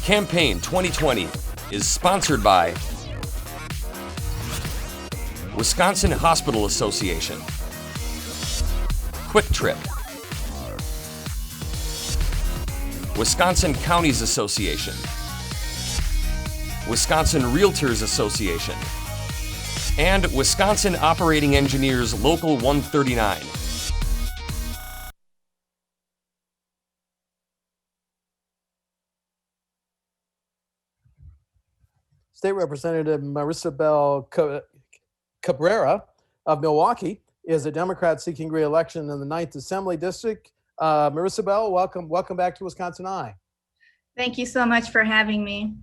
Campaign 2020 is sponsored by Wisconsin Hospital Association, Quick Trip, Wisconsin Counties Association, Wisconsin Realtors Association, and Wisconsin Operating Engineers Local 139. State Representative Marisabel Cabrera of Milwaukee is a Democrat seeking re-election in the 9th Assembly District. Marisabel, welcome back to WisconsinEye. Thank you so much for having me.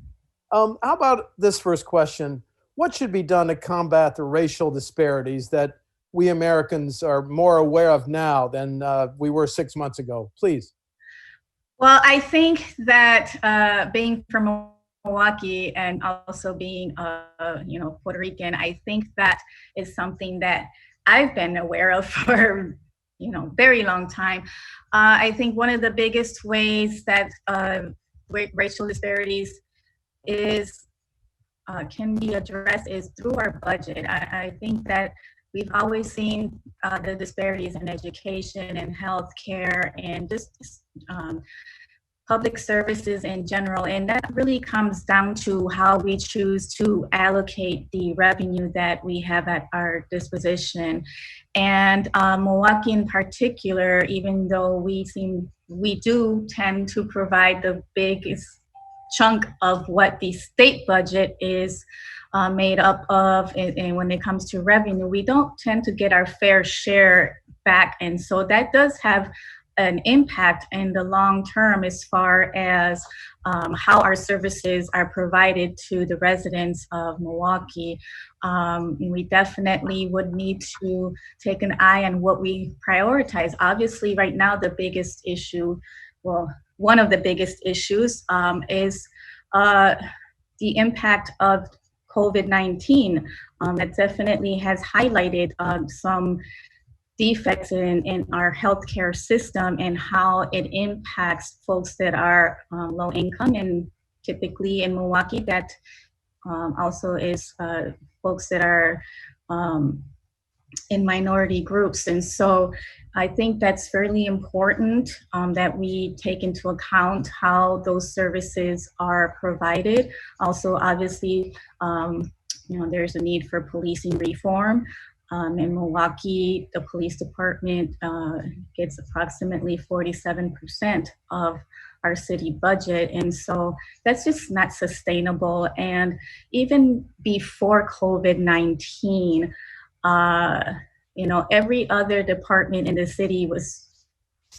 How about this first question? What should be done to combat the racial disparities that we Americans are more aware of now than we were 6 months ago? Please. Well, I think that being from Milwaukee and also being Puerto Rican, I think that is something that I've been aware of for very long time. I think one of the biggest ways that racial disparities can be addressed is through our budget. I think that we've always seen the disparities in education and healthcare and just public services in general, and that really comes down to how we choose to allocate the revenue that we have at our disposition. And Milwaukee in particular, even though we do tend to provide the biggest chunk of what the state budget is made up of, and when it comes to revenue, we don't tend to get our fair share back. And so that does have an impact in the long term as far as how our services are provided to the residents of Milwaukee. We definitely would need to take an eye on what we prioritize. Obviously, right now, the biggest issue, one of the biggest issues is the impact of COVID-19. That definitely has highlighted some defects in our healthcare system and how it impacts folks that are low income, and typically in Milwaukee that also is folks that are in minority groups. And so I think that's fairly important that we take into account how those services are provided. Also, obviously, there's a need for policing reform. In Milwaukee, the police department gets approximately 47% of our city budget. And so that's just not sustainable. And even before COVID-19, every other department in the city was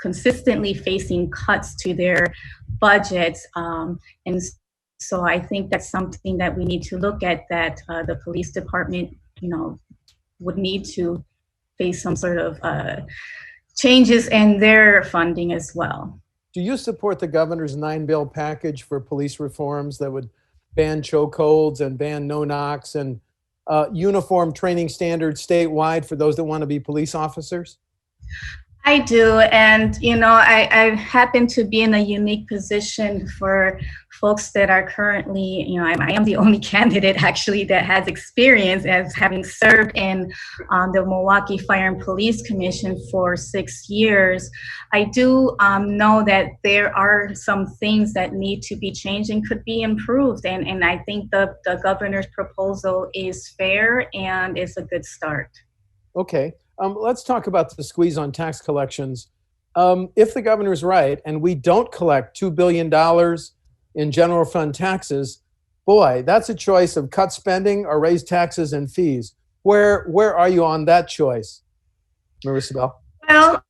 consistently facing cuts to their budgets. And so I think that's something that we need to look at, that the police department, would need to face some sort of changes in their funding as well. Do you support the governor's 9-bill package for police reforms that would ban chokeholds and ban no-knocks and uniform training standards statewide for those that want to be police officers? I do, and I happen to be in a unique position for folks that are currently, I am the only candidate actually that has experience as having served in the Milwaukee Fire and Police Commission for 6 years. I do know that there are some things that need to be changed and could be improved, and I think the governor's proposal is fair and is a good start. Okay. Let's talk about the squeeze on tax collections. If the governor's right and we don't collect $2 billion in general fund taxes, boy, that's a choice of cut spending or raise taxes and fees. Where are you on that choice, Marisabel? Well,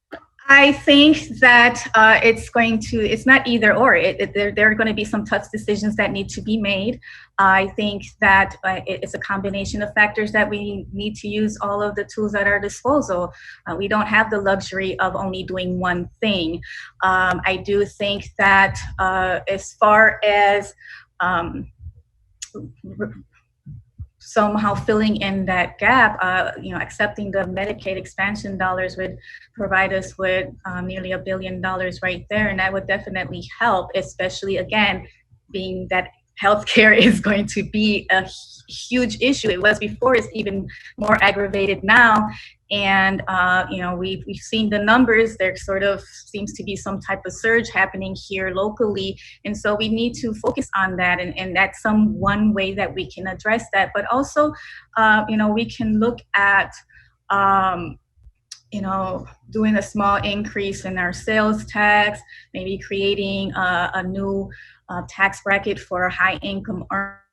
I think that it's not either or. There are going to be some tough decisions that need to be made. I think that it's a combination of factors that we need to use all of the tools at our disposal. We don't have the luxury of only doing one thing. I do think that as far as somehow filling in that gap, accepting the Medicaid expansion dollars would provide us with nearly $1 billion right there. And that would definitely help, especially, again, being that healthcare is going to be a huge issue. It was before, it's even more aggravated now. And, we've seen the numbers. There sort of seems to be some type of surge happening here locally. And so we need to focus on that. And that's one way that we can address that. But also, we can look at, doing a small increase in our sales tax, maybe creating a new tax bracket for high income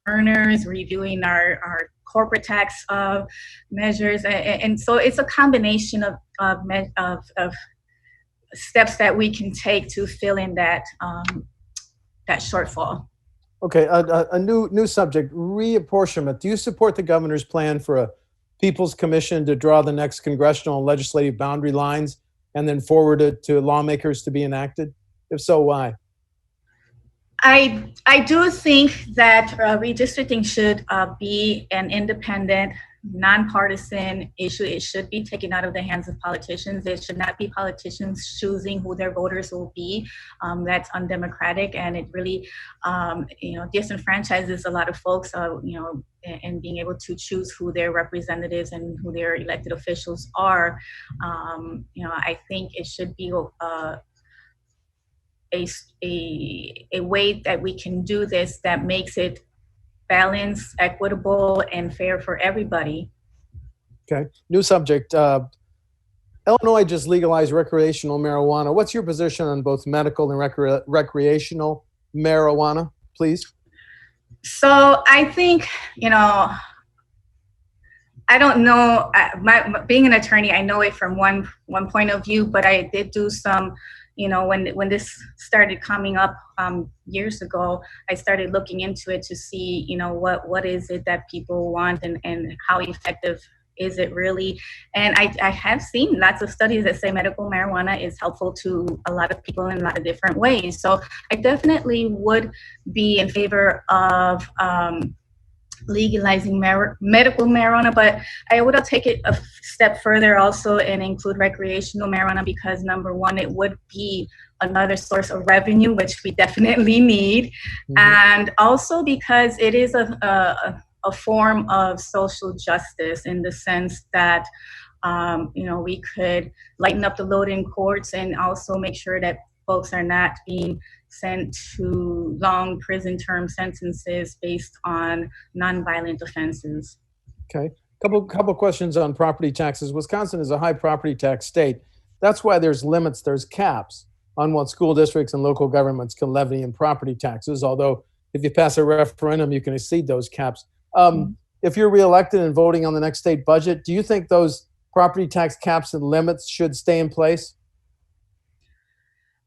earners, reviewing our corporate tax measures. And so it's a combination of steps that we can take to fill in that shortfall. Okay, a new subject, reapportionment. Do you support the governor's plan for a People's Commission to draw the next congressional and legislative boundary lines and then forward it to lawmakers to be enacted? If so, why? I do think that redistricting should be an independent, nonpartisan issue. It should be taken out of the hands of politicians. It should not be politicians choosing who their voters will be. That's undemocratic, and it really, disenfranchises a lot of folks, and being able to choose who their representatives and who their elected officials are. I think it should be a way that we can do this that makes it balanced, equitable, and fair for everybody. Okay, new subject. Illinois just legalized recreational marijuana. What's your position on both medical and recreational marijuana, please? So I think, I don't know, being an attorney, I know it from one point of view, but I did do some, when this started coming up years ago, I started looking into it to see, what is it that people want and how effective is it really? And I have seen lots of studies that say medical marijuana is helpful to a lot of people in a lot of different ways. So I definitely would be in favor of legalizing medical marijuana, but I would take it a step further also and include recreational marijuana, because number one, it would be another source of revenue, which we definitely need. Mm-hmm. And also because it is a form of social justice, in the sense that we could lighten up the load in courts and also make sure that folks are not being sent to long prison term sentences based on nonviolent offenses. Okay, couple questions on property taxes. Wisconsin is a high property tax state. That's why there's limits, there's caps on what school districts and local governments can levy in property taxes. Although if you pass a referendum, you can exceed those caps. If you're reelected and voting on the next state budget, do you think those property tax caps and limits should stay in place?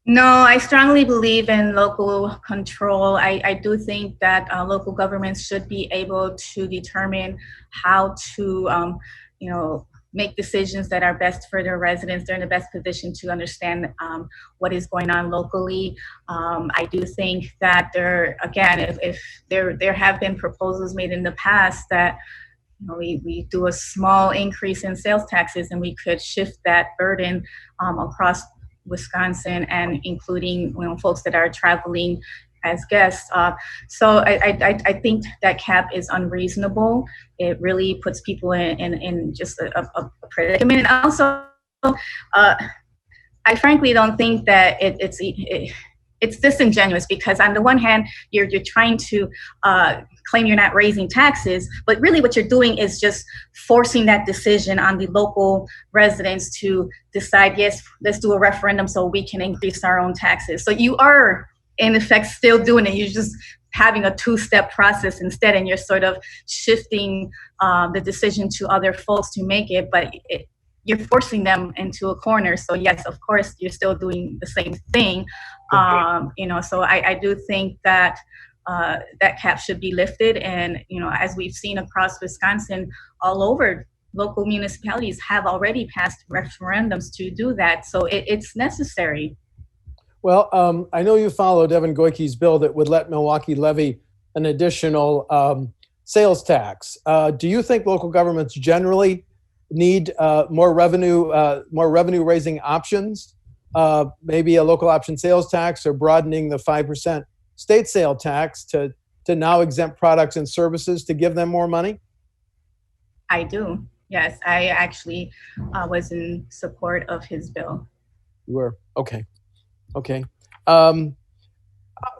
No, I strongly believe in local control. I do think that local governments should be able to determine how to, make decisions that are best for their residents. They're in the best position to understand what is going on locally. I do think that if there have been proposals made in the past that we do a small increase in sales taxes, and we could shift that burden across Wisconsin, and including folks that are traveling as guests. So I think that cap is unreasonable. It really puts people in just a predicament. And also, I frankly don't think that it's disingenuous, because on the one hand, you're trying to claim you're not raising taxes, but really what you're doing is just forcing that decision on the local residents to decide, yes, let's do a referendum so we can increase our own taxes. So you are, in effect, still doing it. You're just having a two-step process instead, and you're sort of shifting the decision to other folks to make it, but you're forcing them into a corner. So yes, of course, you're still doing the same thing. So I do think that that cap should be lifted. And, as we've seen across Wisconsin, all over, local municipalities have already passed referendums to do that. So it's necessary. Well, I know you followed Evan Goyke's bill that would let Milwaukee levy an additional sales tax. Do you think local governments generally need more revenue raising options? Maybe a local option sales tax, or broadening the 5% state sale tax to now exempt products and services to give them more money? I do. Yes, I actually was in support of his bill. You were? Okay. Okay. Um,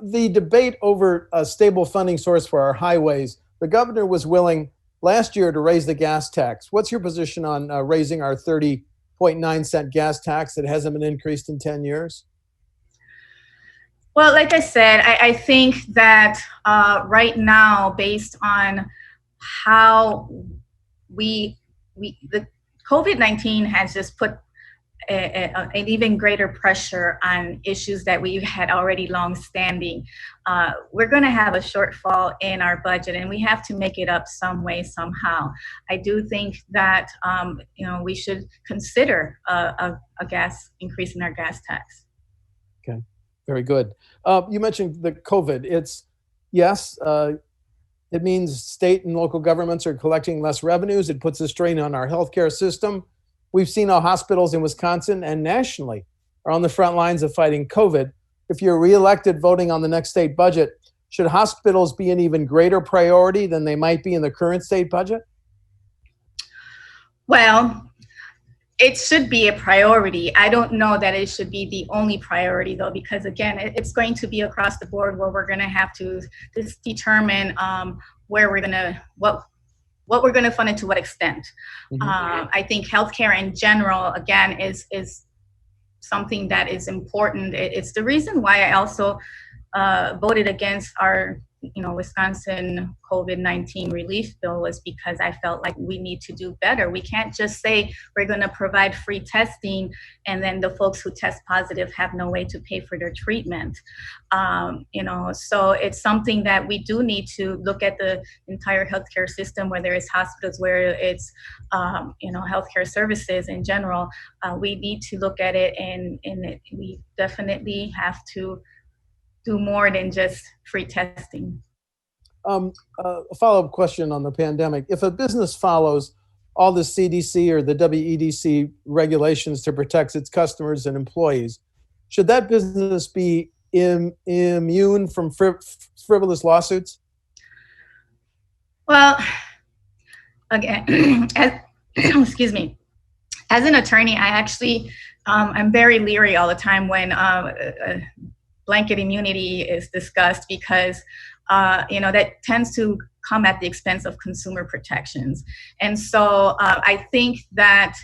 the debate over a stable funding source for our highways, the governor was willing last year to raise the gas tax. What's your position on raising our 30.9 cent gas tax that hasn't been increased in 10 years? Well, like I said, I think that right now, based on how the COVID-19 has just put an even greater pressure on issues that we had already long standing. We're going to have a shortfall in our budget, and we have to make it up some way, somehow. I do think that we should consider a gas increase in our gas tax. Okay, very good. You mentioned the COVID. It means state and local governments are collecting less revenues. It puts a strain on our healthcare system. We've seen how hospitals in Wisconsin and nationally are on the front lines of fighting COVID. If you're reelected voting on the next state budget, should hospitals be an even greater priority than they might be in the current state budget? Well, it should be a priority. I don't know that it should be the only priority, though, because again, it's going to be across the board where we're going to have to determine where we're going to what we're going to fund and to what extent. Mm-hmm. I think healthcare in general, again, is something that is important. It's the reason why I also voted against our Wisconsin COVID-19 relief bill, was because I felt like we need to do better. We can't just say we're going to provide free testing and then the folks who test positive have no way to pay for their treatment. So it's something that we do need to look at the entire healthcare system, whether it's hospitals, where it's healthcare services in general. We need to look at it, and we definitely have to do more than just free testing. A follow-up question on the pandemic. If a business follows all the CDC or the WEDC regulations to protect its customers and employees, should that business be immune from frivolous lawsuits? Well, again, excuse me. As an attorney, I actually I'm very leery all the time when blanket immunity is discussed, because that tends to come at the expense of consumer protections. And so I think that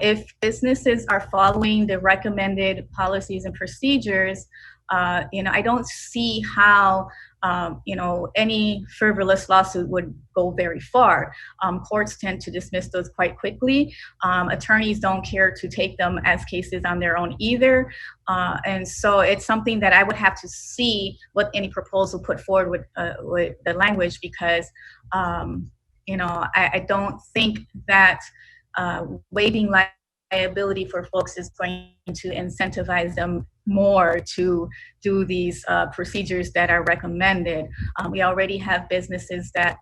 if businesses are following the recommended policies and procedures, I don't see how any frivolous lawsuit would go very far. Courts tend to dismiss those quite quickly. Attorneys don't care to take them as cases on their own either. And so it's something that I would have to see what any proposal put forward with the language, because I don't think that waiving liability for folks is going to incentivize them more to do these procedures that are recommended. We already have businesses that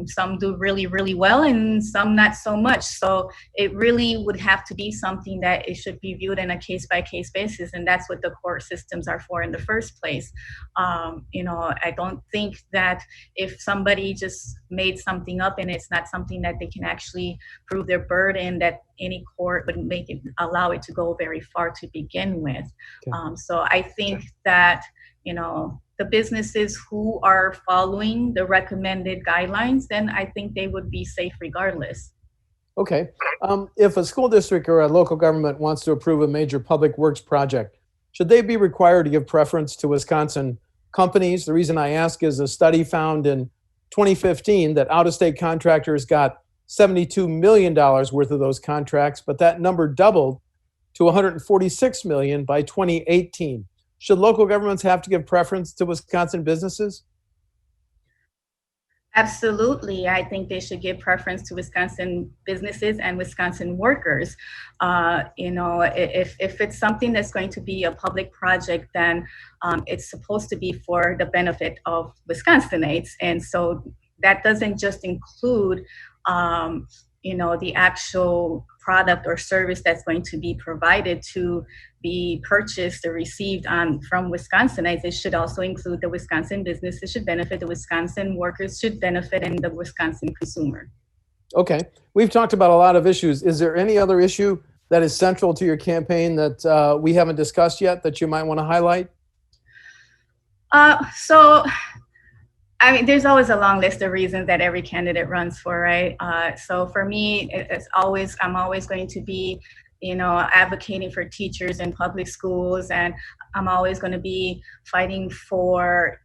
some do really, really well and some not so much. So it really would have to be something that it should be viewed in a case-by-case basis, and that's what the court systems are for in the first place. I don't think that if somebody just made something up and it's not something that they can actually prove their burden, that any court would allow it to go very far to begin with. Okay. So I think that, the businesses who are following the recommended guidelines, then I think they would be safe regardless. Okay. If a school district or a local government wants to approve a major public works project, should they be required to give preference to Wisconsin companies? The reason I ask is a study found in 2015 that out-of-state contractors got $72 million worth of those contracts, but that number doubled to $146 million by 2018. Should local governments have to give preference to Wisconsin businesses? Absolutely. I think they should give preference to Wisconsin businesses and Wisconsin workers. If it's something that's going to be a public project, then it's supposed to be for the benefit of Wisconsinites. And so that doesn't just include the actual product or service that's going to be provided to be purchased or received from Wisconsinites, it should also include the Wisconsin business. It should benefit the Wisconsin workers, should benefit and the Wisconsin consumer. Okay. We've talked about a lot of issues. Is there any other issue that is central to your campaign that we haven't discussed yet that you might want to highlight? So, I mean, there's always a long list of reasons that every candidate runs for, right? So for me, I'm always going to be, advocating for teachers in public schools, and I'm always going to be fighting for,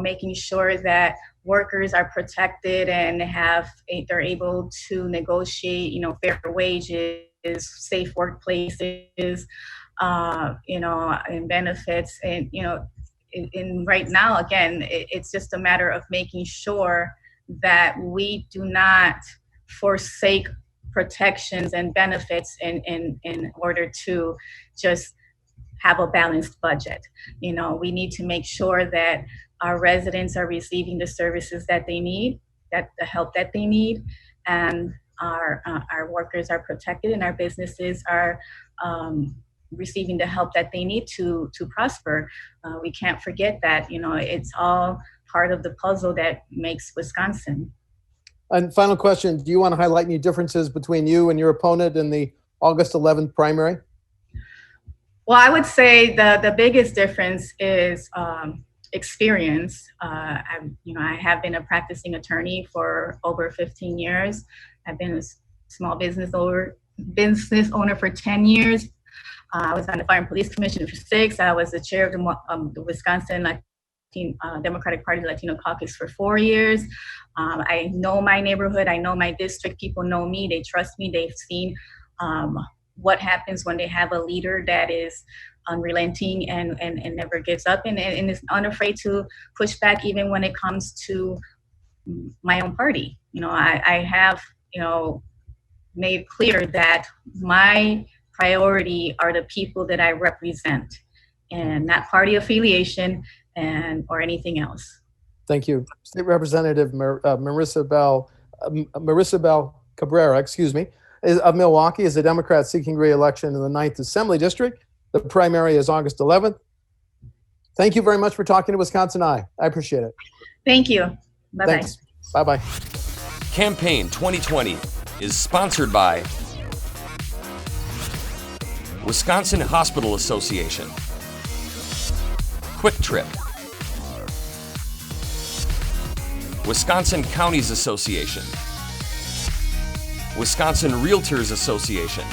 making sure that workers are protected and they're able to negotiate, fair wages, safe workplaces, and benefits, and and right now, again, it's just a matter of making sure that we do not forsake protections and benefits in order to just have a balanced budget. We need to make sure that our residents are receiving the services that they need, that the help that they need, and our workers are protected and our businesses are receiving the help that they need to prosper. We can't forget that, it's all part of the puzzle that makes Wisconsin. And final question, do you want to highlight any differences between you and your opponent in the August 11th primary? Well, I would say the biggest difference is experience. I have been a practicing attorney for over 15 years. I've been a small business owner for 10 years. I was on the Fire and Police Commission for 6. I was the chair of the Wisconsin Democratic Party Latino Caucus for 4 years. I know my neighborhood. I know my district. People know me. They trust me. They've seen what happens when they have a leader that is unrelenting and never gives up and is unafraid to push back even when it comes to my own party. I have, made clear that my priority are the people that I represent and not party affiliation or anything else. Thank you. State Representative Marisabel Cabrera, of Milwaukee, is a Democrat seeking re-election in the 9th Assembly District. The primary is August 11th. Thank you very much for talking to WisconsinEye. I appreciate it. Thank you. Bye-bye. Thanks. Bye-bye. Campaign 2020 is sponsored by Wisconsin Hospital Association, Quick Trip, Wisconsin Counties Association, Wisconsin Realtors Association,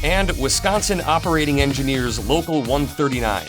and Wisconsin Operating Engineers Local 139.